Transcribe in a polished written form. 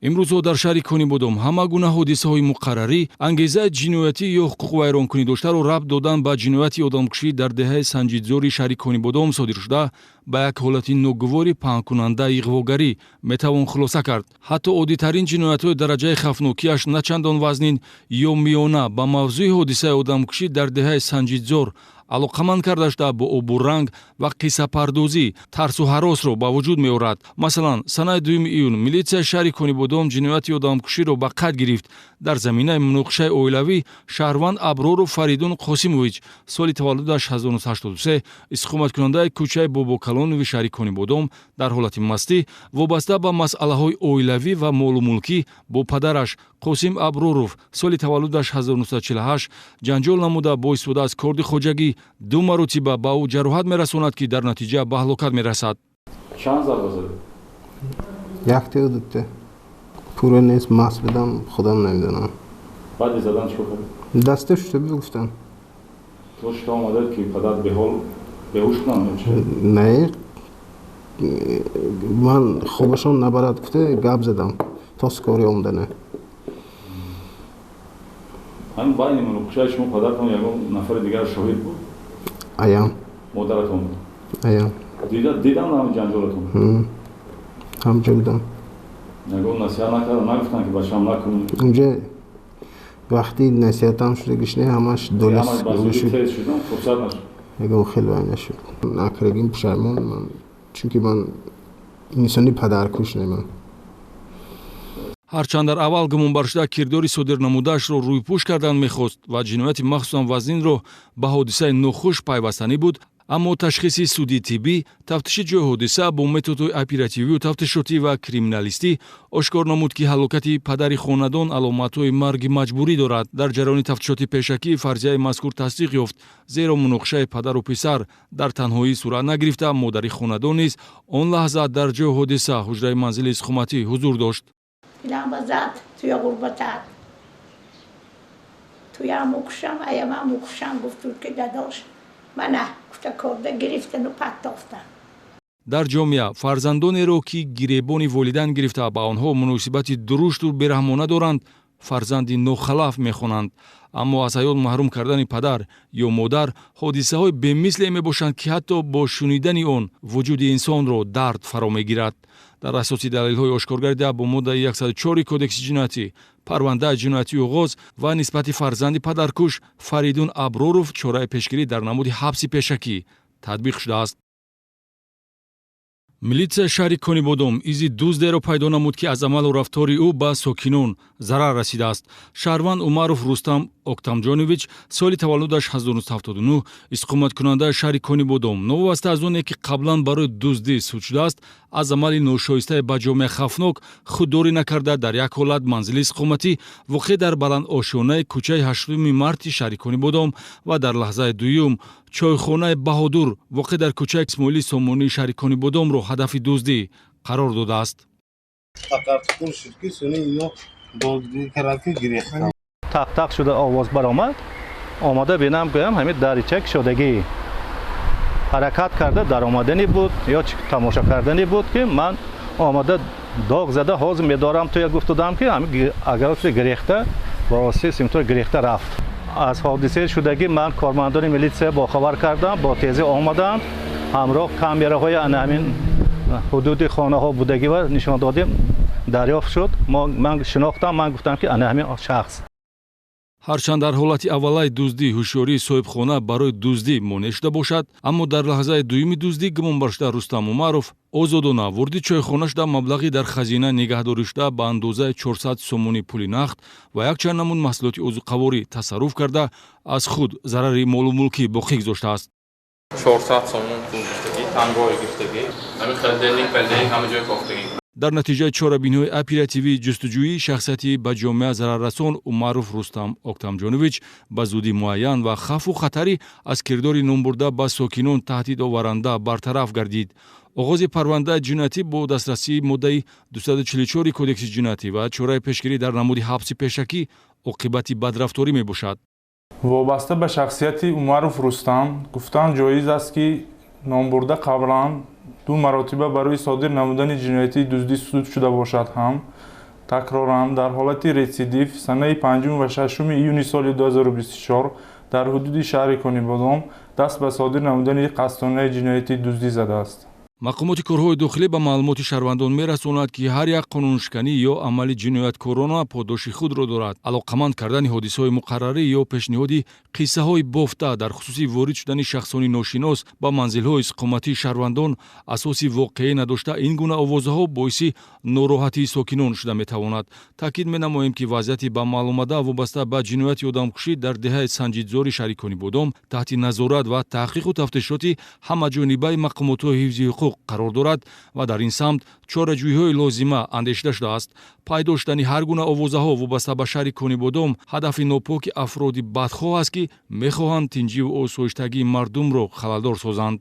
имрӯзҳо дар шаҳри Конибодом ҳама гуна ҳодисаҳои муқаррарӣ ангезаи ҷиноятӣ ё ҳуқуқвайронкунӣ доштаро рабт додан ба ҷинояти одамкушӣ дар деҳаи Санҷидзори шаҳри Конибодом содир шуда ба як ҳолати ногувори паҳнкунандаи иғвогарӣ метавон хулоса кард. ҳатто оддитарин ҷиноятҳои дараҷаи хавфнокияш на чандон вазнин ё миёна ба мавзӯи ҳодисаи одамкушӣ дар деҳаи Санҷидзор алоқаманд карда шуда бо обуранг ва қиссапардозӣ тарсу ҳаросро ба вуҷуд меорад. Масалан, санаи 2 июн милитсияи шаҳри Конибодом ҷинояти одамкуширо ба қайд гирифт. Дар заминаи муноқишаи оилавӣ шаҳрванд Аброров Фаридун Қосимович соли таваллудаш 1983 истиқоматкунандаи кӯчаи Бобокалонови шаҳри Конибодом дар ҳолати мастӣ вобаста ба масъалаҳои оилавӣ ва молумулкӣ бо падараш Қосим Аброров соли таваллудаш 1948 ҷанҷол намуда бо истифода аз корди хоҷагӣ 2 маротиба ба ӯ ҷароҳат мерасонад, ки дар натиҷа ба ҳалокат мерасад. Чанд зарба зад? Якте удукте. Пура нест, маст будам, худам намедонам. Баъди задан чӣ кардӣ? Дасте шуд гуфтам. То шута омадад ки падар беҳол беҳуш кунанд чӣ? Не. Ман хобашон набарад гуфте гап задам. То скори омдане. ҳамин байни муноқишаи шумо падартон ягон нафари дигар шоҳид буд? Аям. Модаратон буд? Аям. Дидам ҳамин ҷанҷолатон? ҳамҷо будам. Ягон насиҳат накардан, нагуфтанд ки бачаам накунӣ? Унҷа вақти насиҳатам шуда гишне ҳамаш долис шуд. Тез шудам, фурсат нашуд. Ягон хел вайна шуд. Накрагим пушаймонам, чунки ман инсони падаркуш немам. ҳарчанд дар аввал гумонбаршуда кирдори содирнамудаашро рӯйпӯш кардан мехост ва ҷинояти махсусан вазнинро ба ҳодисаи нохуш пайвастанӣ буд, аммо ташхиси суди тиббӣ, тафтиши ҷои ҳодиса бо методҳои оперативию тафтишотӣ ва криминалистӣ ошкор намуд, ки ҳалокати падари хонадон аломатҳои марги маҷбурӣ дорад. Дар ҷараёни тафтишоти пешакӣ фарзияи мазкур тасдиқ ёфт, зеро муноқишаи падару писар дар танҳоӣ сурат нагирифта, модари хонадон низ он лаҳза дар ҷои ҳодиса ҳуҷраи манзили истиқоматӣ ҳузур дошт. Dilamba zad توی غربتت توی همو کشم ایم همو کشم گفتور که داداش منه گفته کرده گرفتن و پتافتن. дар ҷомеа фарзандонеро ки гиребони волидайн гирифта ба онҳо муносибати дурушту бераҳмона доранд, фарзанди нохалаф мехонанд. аммо аз ҳаёт маҳрум кардани падар ё модар ҳодисаҳои бемисле мебошанд, ки ҳатто бо шунидани он вуҷуди инсонро дард фаро мегирад. дар асоси далелҳои ошкор гардида бо моддаи 104 кодекси ҷиноятӣ парвандаи ҷиноятии оғоз ва нисбати фарзанди падаркуш Фаридун Аброров чораи пешгирӣ дар намуди ҳабси пешакӣ татбиқ шудааст. милитсияи шаҳри Конибодом изи дуздеро пайдо намуд, ки аз амалу рафтори ӯ ба сокинон зарар расидааст. шаҳрванд Умаров Рустам Октамҷонович соли таваллудаш 1979 истиқоматкунандаи шаҳри Конибодом новобаста аз оне ки қаблан барои дуздӣ суд шудааст, аз амали ношоистаи ба ҷомеа хавфнок худдорӣ накарда дар як ҳолат манзили истиқоматӣ воқеъ дар баландошонаи кӯчаи 8 марти шаҳри Конибодом ва дар лаҳзаи дуюм чойхонаи Баҳодур воқеъ дар кӯчаи Исмоили Сомонии шаҳри Конибодомро ҳадафи дуздӣ қарор додааст. тақ шуда овоз баромад, омада бинам гӯям ҳамин даричаи кушодагӣ ҳаракат карда дар омадани буд ё тамоша кардани буд, ки ман омада дог зада ҳозир медорам то як гуфтудам, ки ҳамин агароси гирехта ва оси симтори гирехта рафт. аз ҳодисаи шудагӣ ман кормандони милитсия бохабар кардам, бо тезӣ омадам, ҳамроҳ камераҳои ҳамин ҳудуди хонаҳо будагӣ ва нишондодӣ дарёфт шуд. ман шинохтам, ман гуфтам, ки ана ҳамин шахс. ҳарчанд дар ҳолати аввалаи дуздӣ ҳушёрии соҳибхона барои дуздӣ монеъ шуда бошад, аммо дар лаҳзаи дуюми дуздӣ гумонбаршуда Рустам Умаров озодона ворди чойхона шуда маблағи дар хазина нигаҳдорӣ шуда ба андозаи 400 сомони пули нақд ва якчанд намуд маҳсулоти озуқаворӣ тасарруф карда аз худ зарари молу мулкӣ боқӣ гузоштааст. 400 сомон пул гирифтагӣ, танҳои гирифтагӣ, ҳамин холодильник, холодильник ҳама ҷой кофтагӣ. дар натиҷаи чорабиниҳои оперативии ҷустуҷӯӣ шахсияти ба ҷомеа зараррасон Умаров Рустам Октамҷонович ба зудӣ муайян ва хавфу хатарӣ аз кирдори номбурда ба сокинон таҳдидоваранда бартараф гардид. оғози парвандаи ҷиноятӣ бо дастрасии моддаи 244 кодекси ҷиноятӣ ва чораи пешгирӣ дар намуди ҳабси пешакӣ оқибати бадрафторӣ мебошад. вобаста ба шахсияти Умаров Рустам гуфтан ҷоиз аст, ки номбурда қаблан 2 маротиба барои содир намудани ҷиноятии дуздӣ суд шуда бошад ҳам такроран дар ҳолати рецидив санаи 5 ва 6 июни соли 2024 дар ҳудуди шаҳри Конибодом даст ба содир намудани қасдонаи ҷиноятӣ дуздӣ задааст. мақомоти корҳои дохилӣ ба маълумоти шаҳрвандон мерасонад, ки ҳар як қонуншиканӣ ё амали ҷинояткорона подоши худро дорад. Алоқаманд кардани ҳодисаҳои муқаррарӣ ё пешниҳоди қиссаҳои бофта дар хусуси ворид шудани шахсони ношинос ба манзилҳои иstiqоматии шаҳрвандон асоси воқеӣ надошта, ин гуна овозаҳо боиси нороҳатии сокинон шуда метавонад. таъкид менамоем, ки вазъияти ба маълумада вобаста ба ҷинояти одамкушӣ дар деҳаи Санҷидзори шаҳри Конибодом таҳти назорат ва таҳқиқу тафтишоти ҳамаҷонибаи мақомотҳои ҳифзи ҳуқуқ қарор дорад ва дар ин самт чораҷӯиҳои лозима андешида шудааст. пайдо шудани ҳар гуна овозаҳо вобаста ба шаҳри Конибодом ҳадафи нопоки афроди бадхоҳ аст, ки мехоҳанд тинҷиву осоиштагии мардумро халалдор созанд.